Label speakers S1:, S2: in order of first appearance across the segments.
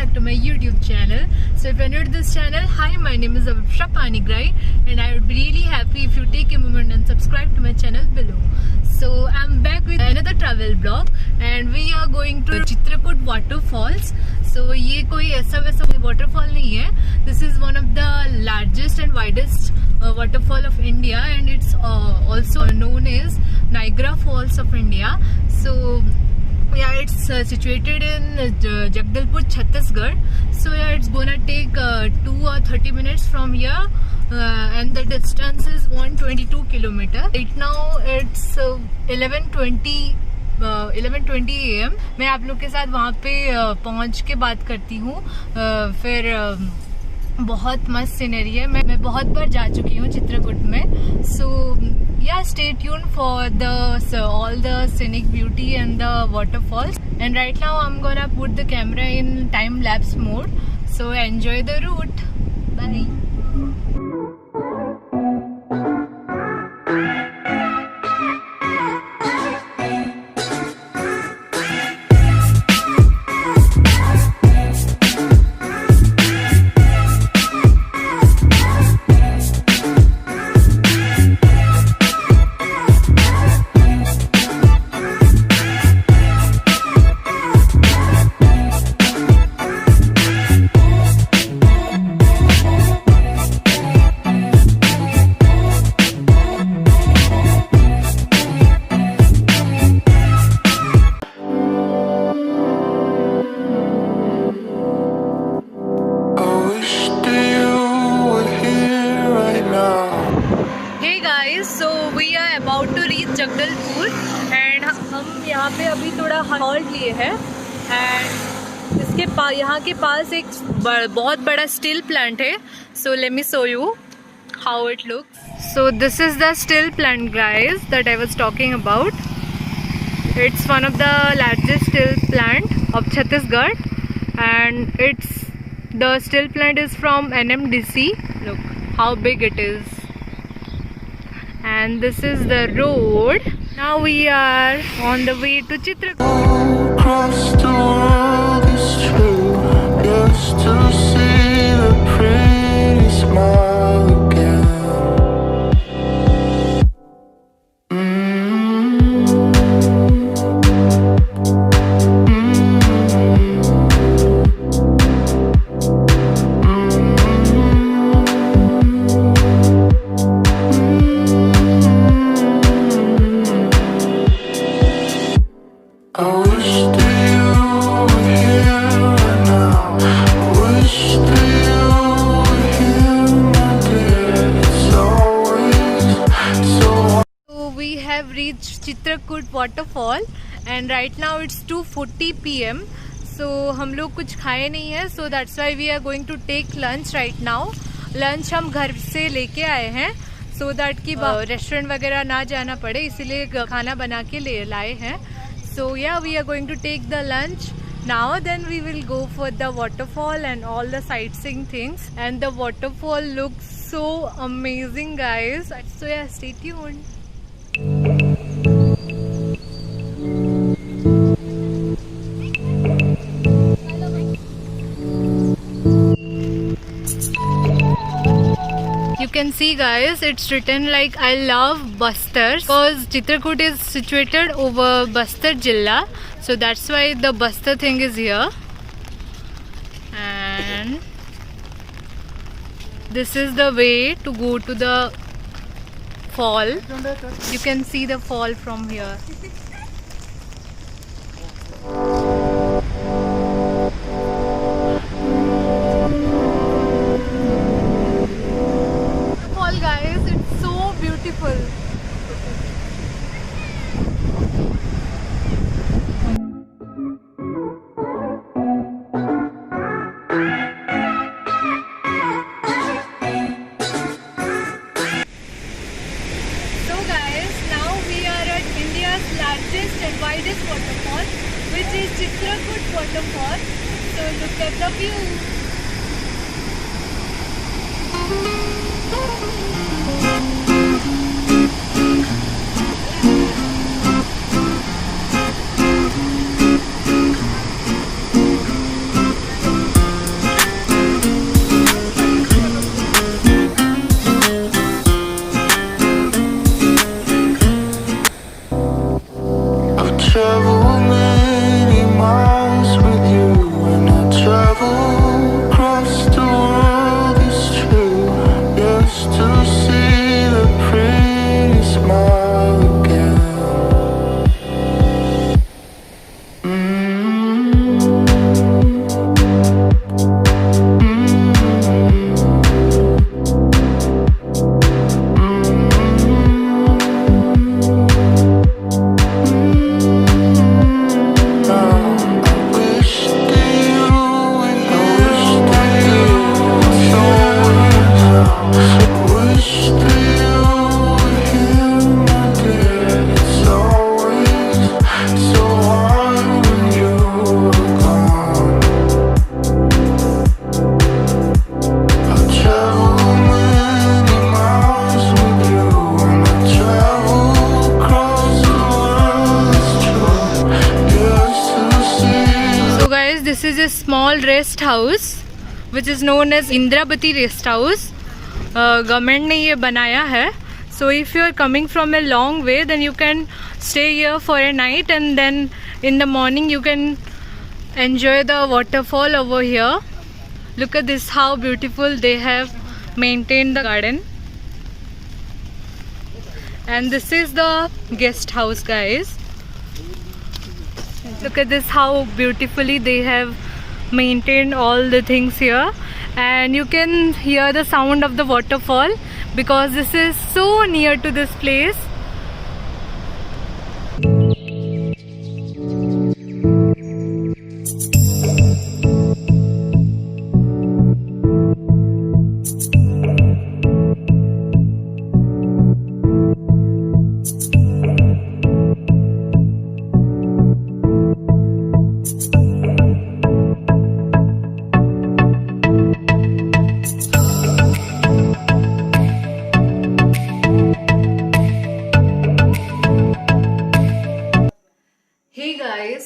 S1: back to my YouTube channel. So if you're new to this channel, hi, my name is Panigrahi and I would be really happy if you take a moment and subscribe to my channel below. So I'm back with another travel vlog and we are going to Chitrakoot Waterfalls. So ये कोई ऐसा वैसा waterfall नहीं है. This is one of the largest and widest waterfall of India and it's also known as Niagara Falls of India. So yeah, it's situated in Jagdalpur, Chhattisgarh. So yeah, it's gonna take 2 or 30 minutes from here and the distance is 122 kilometers. Right now it's 11:20 AM. मैं आप लोग के साथ वहाँ पे पहुँच के बात करती हूँ. फिर बहुत मस्त सीनरी है. मैं बहुत बार जा चुकी हूँ चित्रकूट में. सो yeah, stay tuned for the all the scenic beauty and the waterfalls. And right now I'm gonna put the camera in time lapse mode. So enjoy the route. Bye. So we are about to reach Jagdalpur and हम यहाँ पे अभी थोड़ा halt लिए हैं and इसके यहाँ के पास एक बहुत बड़ा स्टील प्लांट है. So let me show you how it looks. So this is the steel plant, guys, that I was talking about. It's one of the largest steel plant of Chattisgarh and the steel plant is from NMDC. Look how big it is. And this is the road. Now we are on the way to Chitrakoot. Across the world is true, just to see the pretty smile again. Reached Chitrakoot Waterfall and right now it's 2:40 PM. So हम लोग कुछ खाए नहीं है. So that's why we are going to take lunch right now. Lunch हम घर से लेके आए हैं so that कि रेस्टोरेंट वगैरह ना जाना पड़े, इसीलिए खाना बना के लाए हैं. So yeah, we are going to take the lunch now. Then we will go for the waterfall and all the sightseeing things. And the waterfall looks so amazing, guys. So yeah, stay tuned. You can see, guys, it's written like I love Bastar because Chitrakoot is situated over Bastar Jilla, so that's why the Bastar thing is here. And this is the way to go to the fall. You can see the fall from here. Fall, guys, it's so beautiful. Largest and widest waterfall, which is Chitrakoot Waterfall. So look at the view. small rest house which is known as Indravati Rest House. Government ने ये बनाया है. So if you are coming from a long way, then you can stay here for a night, and then in the morning you can enjoy the waterfall over here. Look at this, how beautiful they have maintained the garden. And this is the guest house, guys. Look at this, how beautifully they have maintained all the things here. And you can hear the sound of the waterfall because this is so near to this place.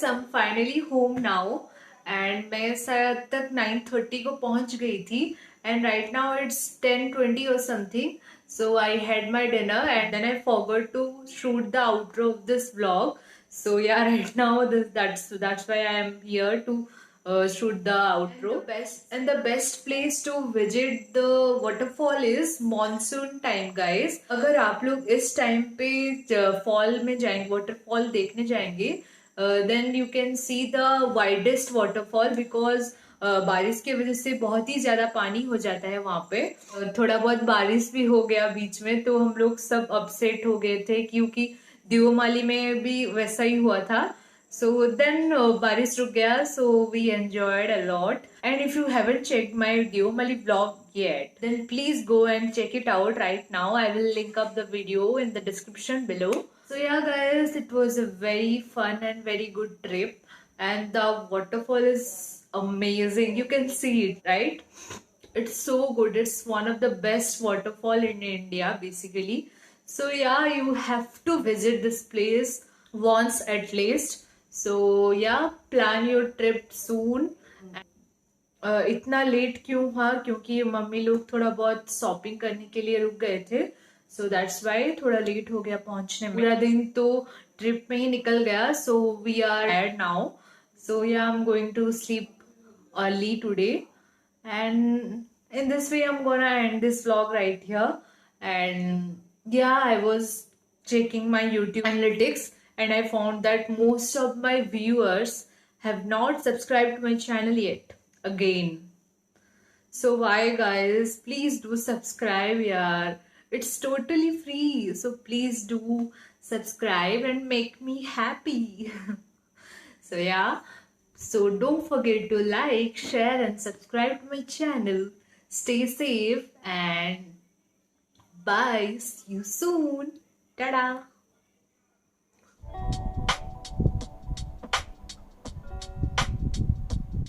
S1: I'm finally home now, and मैं शायद तक 9:30 को पहुंच गई थी, and right now it's 10:20 or something. So I had my dinner and then I forgot to shoot the outro of this vlog. So yeah, right now that's why I am here to shoot the outro. And the best place to visit the waterfall is monsoon time, guys. अगर आप लोग इस time पे fall में जाएंगे, waterfall देखने जाएंगे, then you can see the widest waterfall because बारिश की वजह से बहुत ही ज्यादा पानी हो जाता है वहां पे. थोड़ा बहुत बारिश भी हो गया बीच में, तो हम लोग सब अपसेट हो गए थे क्योंकि देओमाली में भी वैसा ही हुआ था. So then बारिश रुक गया, so we enjoyed a lot. And if you haven't checked my Deomali vlog yet, then please go and check it out right now. I will link up the video in the description below. So yeah, guys, it was a very fun and very good trip, and the waterfall is amazing. You can see it, right? It's so good. It's one of the best waterfall in India, basically. So yeah, you have to visit this place once at least. So yeah, plan your trip soon. इतना late क्यों हुआ? क्योंकि mummy लोग थोड़ा बहुत shopping करने के लिए रुक गए थे. So that's why थोड़ा लेट हो गया पहुंचने में. पूरा दिन तो ट्रिप में ही निकल गया. So we are tired now. So yeah, I'm going to sleep early today. And in this way, I'm gonna end this vlog right here. And yeah, I was checking my YouTube analytics and I found that most of my viewers have not subscribed to my channel yet. Again. So why, guys? Please do subscribe, yaar. It's totally free. So please do subscribe and make me happy. So yeah. So don't forget to like, share and subscribe to my channel. Stay safe and bye. See you soon. Ta-da.